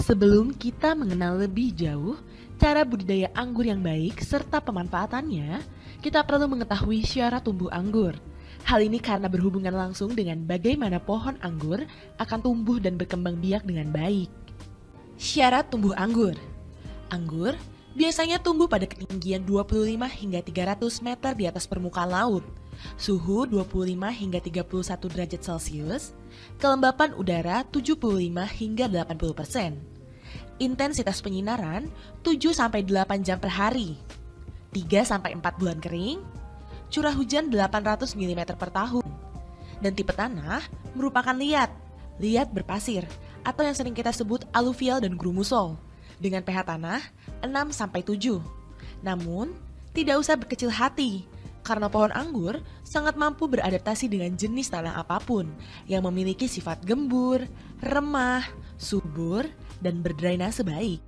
Sebelum kita mengenal lebih jauh cara budidaya anggur yang baik serta pemanfaatannya, kita perlu mengetahui syarat tumbuh anggur. Hal ini karena berhubungan langsung dengan bagaimana pohon anggur akan tumbuh dan berkembang biak dengan baik. Syarat tumbuh anggur. Anggur biasanya tumbuh pada ketinggian 25 hingga 300 meter di atas permukaan laut, suhu 25 hingga 31 derajat Celcius, kelembapan udara 75 hingga 80%, intensitas penyinaran 7-8 jam per hari, 3-4 bulan kering, curah hujan 800 mm per tahun, dan tipe tanah merupakan liat berpasir, atau yang sering kita sebut aluvial dan grumusol, dengan pH tanah 6-7. Namun, tidak usah berkecil hati, karena pohon anggur sangat mampu beradaptasi dengan jenis tanah apapun yang memiliki sifat gembur, remah, subur, dan berdrainase baik.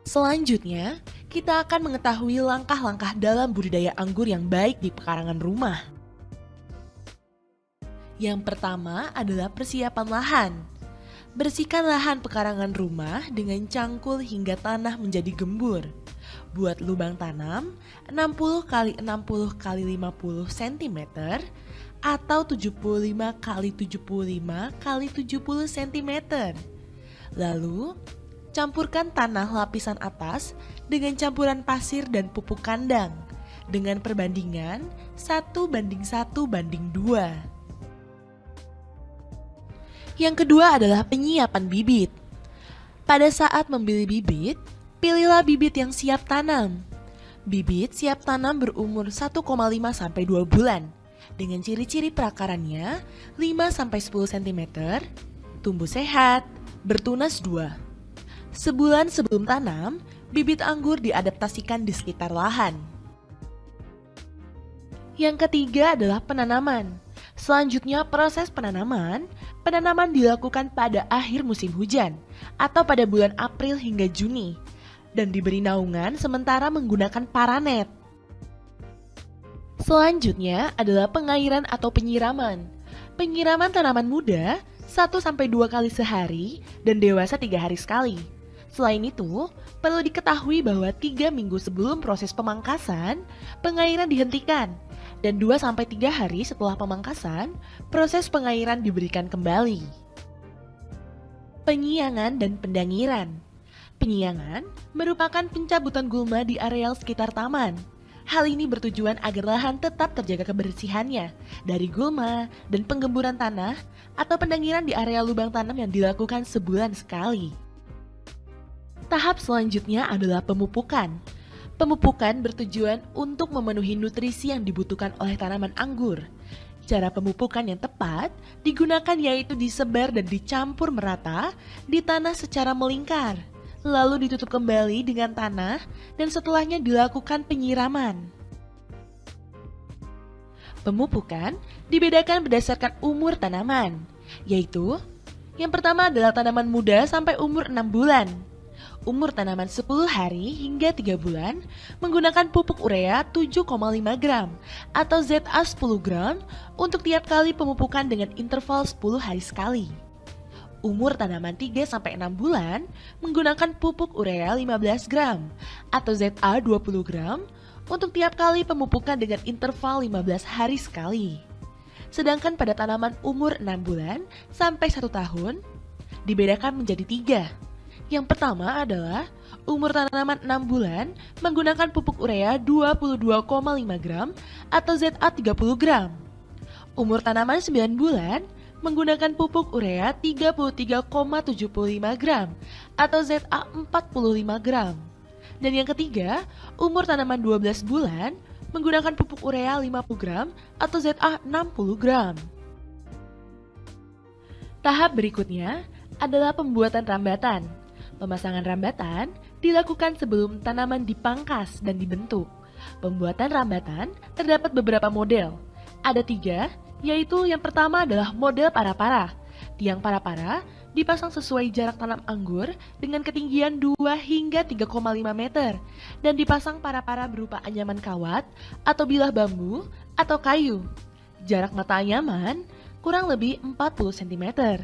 Selanjutnya, kita akan mengetahui langkah-langkah dalam budidaya anggur yang baik di pekarangan rumah. Yang pertama adalah persiapan lahan. Bersihkan lahan pekarangan rumah dengan cangkul hingga tanah menjadi gembur. Buat lubang tanam 60 x 60 x 50 cm atau 75 x 75 x 70 cm. Lalu, campurkan tanah lapisan atas dengan campuran pasir dan pupuk kandang dengan perbandingan 1:1:2. Yang kedua adalah penyiapan bibit. Pada saat memilih bibit, pilihlah bibit yang siap tanam. Bibit siap tanam berumur 1,5 sampai 2 bulan dengan ciri-ciri perakarannya 5 sampai 10 cm, tumbuh sehat, bertunas 2. Sebulan sebelum tanam, bibit anggur diadaptasikan di sekitar lahan. Yang ketiga adalah penanaman. Selanjutnya proses penanaman dilakukan pada akhir musim hujan atau pada bulan April hingga Juni dan diberi naungan sementara menggunakan paranet. Selanjutnya adalah pengairan atau penyiraman. Penyiraman tanaman muda 1-2 kali sehari dan dewasa 3 hari sekali. Selain itu, perlu diketahui bahwa 3 minggu sebelum proses pemangkasan, pengairan dihentikan. Dan 2-3 hari setelah pemangkasan, proses pengairan diberikan kembali. Penyiangan dan pendangiran. Penyiangan merupakan pencabutan gulma di areal sekitar taman. Hal ini bertujuan agar lahan tetap terjaga kebersihannya dari gulma dan penggemburan tanah atau pendangiran di area lubang tanam yang dilakukan sebulan sekali. Tahap selanjutnya adalah pemupukan. Pemupukan bertujuan untuk memenuhi nutrisi yang dibutuhkan oleh tanaman anggur. Cara pemupukan yang tepat digunakan yaitu disebar dan dicampur merata di tanah secara melingkar, lalu ditutup kembali dengan tanah dan setelahnya dilakukan penyiraman. Pemupukan dibedakan berdasarkan umur tanaman, yaitu yang pertama adalah tanaman muda sampai umur 6 bulan. Umur tanaman 10 hari hingga 3 bulan menggunakan pupuk urea 7,5 gram atau ZA 10 gram untuk tiap kali pemupukan dengan interval 10 hari sekali. Umur tanaman 3-6 bulan menggunakan pupuk urea 15 gram atau ZA 20 gram untuk tiap kali pemupukan dengan interval 15 hari sekali. Sedangkan pada tanaman umur 6 bulan sampai 1 tahun dibedakan menjadi 3. Yang pertama adalah umur tanaman 6 bulan menggunakan pupuk urea 22,5 gram atau ZA 30 gram. Umur tanaman 9 bulan menggunakan pupuk urea 33,75 gram atau ZA 45 gram. Dan yang ketiga, umur tanaman 12 bulan menggunakan pupuk urea 50 gram atau ZA 60 gram. Tahap berikutnya adalah pembuatan rambatan. Pemasangan rambatan dilakukan sebelum tanaman dipangkas dan dibentuk. Pembuatan rambatan terdapat beberapa model. Ada 3, yaitu yang pertama adalah model para-para. Tiang para-para dipasang sesuai jarak tanam anggur dengan ketinggian 2 hingga 3,5 meter dan dipasang para-para berupa anyaman kawat atau bilah bambu atau kayu. Jarak mata anyaman kurang lebih 40 cm.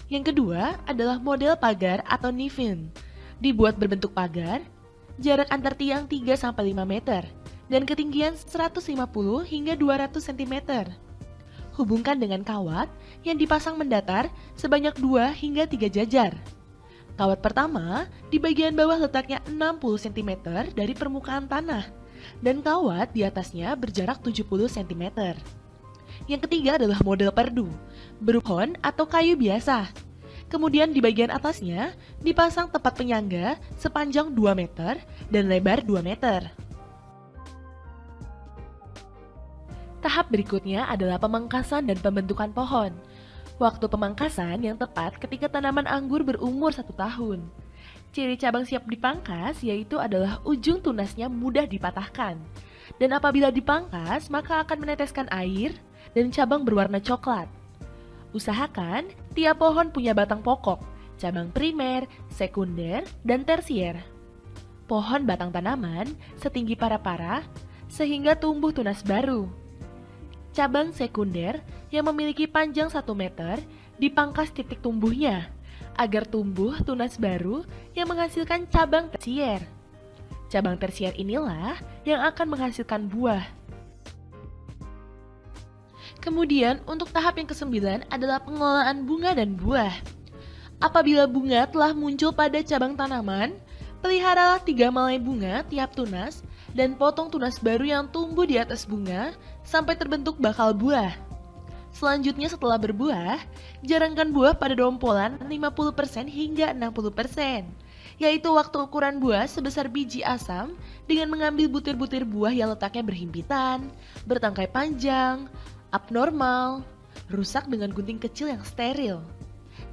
Yang kedua adalah model pagar atau nifin. Dibuat berbentuk pagar, jarak antar tiang 3-5 meter, dan ketinggian 150 hingga 200 cm. Hubungkan dengan kawat yang dipasang mendatar sebanyak 2 hingga 3 jajar. Kawat pertama di bagian bawah letaknya 60 cm dari permukaan tanah, dan kawat di atasnya berjarak 70 cm. Yang ketiga adalah model perdu, berhon atau kayu biasa. Kemudian di bagian atasnya dipasang tempat penyangga sepanjang 2 meter dan lebar 2 meter. Tahap berikutnya adalah pemangkasan dan pembentukan pohon. Waktu pemangkasan yang tepat ketika tanaman anggur berumur 1 tahun. Ciri cabang siap dipangkas yaitu adalah ujung tunasnya mudah dipatahkan. Dan apabila dipangkas, maka akan meneteskan air dan cabang berwarna coklat. Usahakan tiap pohon punya batang pokok, cabang primer, sekunder, dan tersier. Pohon batang tanaman setinggi para-para sehingga tumbuh tunas baru. Cabang sekunder yang memiliki panjang 1 meter dipangkas titik tumbuhnya agar tumbuh tunas baru yang menghasilkan cabang tersier. Cabang tersier inilah yang akan menghasilkan buah. Kemudian untuk tahap yang ke-9 adalah pengelolaan bunga dan buah. Apabila bunga telah muncul pada cabang tanaman, peliharalah 3 malai bunga tiap tunas dan potong tunas baru yang tumbuh di atas bunga sampai terbentuk bakal buah. Selanjutnya setelah berbuah, jarangkan buah pada dompolan 50% hingga 60%, yaitu waktu ukuran buah sebesar biji asam dengan mengambil butir-butir buah yang letaknya berhimpitan, bertangkai panjang, abnormal, rusak dengan gunting kecil yang steril.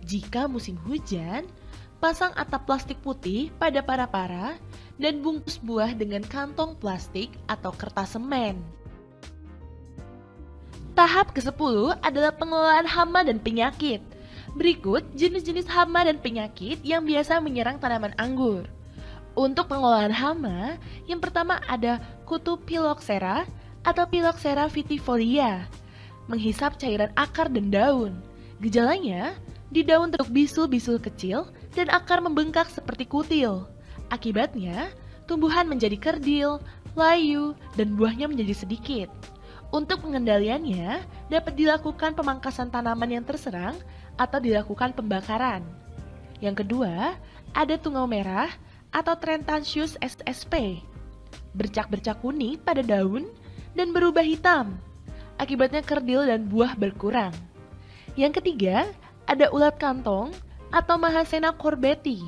Jika musim hujan, pasang atap plastik putih pada para-para dan bungkus buah dengan kantong plastik atau kertas semen. Tahap ke-10 adalah pengelolaan hama dan penyakit. Berikut jenis-jenis hama dan penyakit yang biasa menyerang tanaman anggur. Untuk pengelolaan hama, yang pertama ada kutu Phylloxera atau Phylloxera vitifolia, menghisap cairan akar dan daun. Gejalanya, di daun terbentuk bisul-bisul kecil dan akar membengkak seperti kutil. Akibatnya, tumbuhan menjadi kerdil, layu, dan buahnya menjadi sedikit. Untuk pengendaliannya, dapat dilakukan pemangkasan tanaman yang terserang atau dilakukan pembakaran. Yang kedua, ada tungau merah atau Trentantius ssp. Bercak-bercak kuning pada daun dan berubah hitam. Akibatnya kerdil dan buah berkurang. Yang ketiga, ada ulat kantong atau Mahasena corbeti.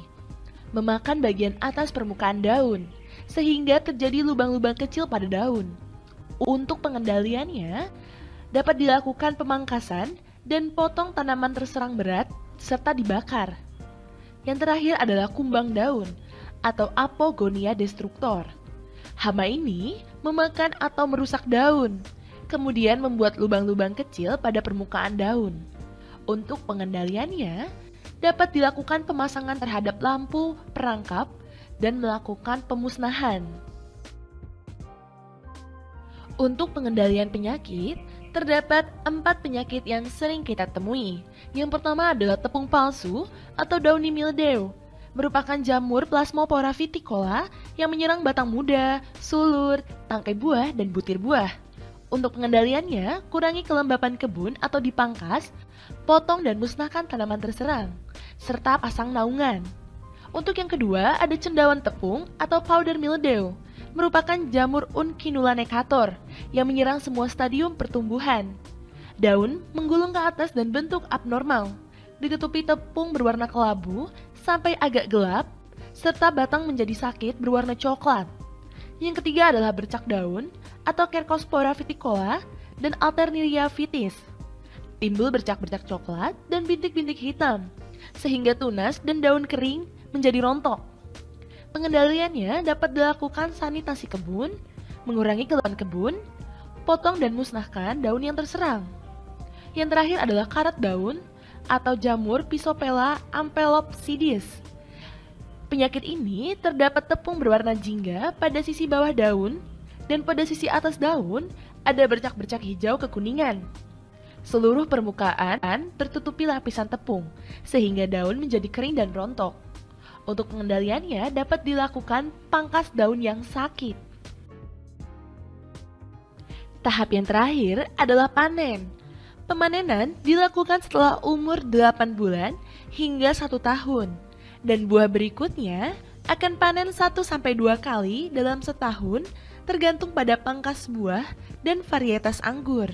Memakan bagian atas permukaan daun, sehingga terjadi lubang-lubang kecil pada daun. Untuk pengendaliannya, dapat dilakukan pemangkasan dan potong tanaman terserang berat serta dibakar. Yang terakhir adalah kumbang daun atau Apogonia destructor. Hama ini memakan atau merusak daun, kemudian membuat lubang-lubang kecil pada permukaan daun. Untuk pengendaliannya, dapat dilakukan pemasangan terhadap lampu, perangkap, dan melakukan pemusnahan. Untuk pengendalian penyakit, terdapat 4 penyakit yang sering kita temui. Yang pertama adalah tepung palsu atau downy mildew, merupakan jamur Plasmopora viticola yang menyerang batang muda, sulur, tangkai buah, dan butir buah. Untuk pengendaliannya, kurangi kelembapan kebun atau dipangkas, potong dan musnahkan tanaman terserang, serta pasang naungan. Untuk yang kedua, ada cendawan tepung atau powder mildew, merupakan jamur Uncinula necator yang menyerang semua stadium pertumbuhan. Daun menggulung ke atas dan bentuk abnormal, ditutupi tepung berwarna kelabu sampai agak gelap, serta batang menjadi sakit berwarna coklat. Yang ketiga adalah bercak daun atau Cercospora viticola dan Alternaria vitis. Timbul bercak-bercak coklat dan bintik-bintik hitam, sehingga tunas dan daun kering menjadi rontok. Pengendaliannya dapat dilakukan sanitasi kebun, mengurangi keluhan kebun, potong dan musnahkan daun yang terserang. Yang terakhir adalah karat daun atau jamur Physophela ampelopsidis. Penyakit ini terdapat tepung berwarna jingga pada sisi bawah daun dan pada sisi atas daun ada bercak-bercak hijau kekuningan. Seluruh permukaan tertutupi lapisan tepung, sehingga daun menjadi kering dan rontok. Untuk pengendaliannya dapat dilakukan pangkas daun yang sakit. Tahap yang terakhir adalah panen. Pemanenan dilakukan setelah umur 8 bulan hingga 1 tahun. Dan buah berikutnya akan panen 1-2 kali dalam setahun tergantung pada pangkas buah dan varietas anggur.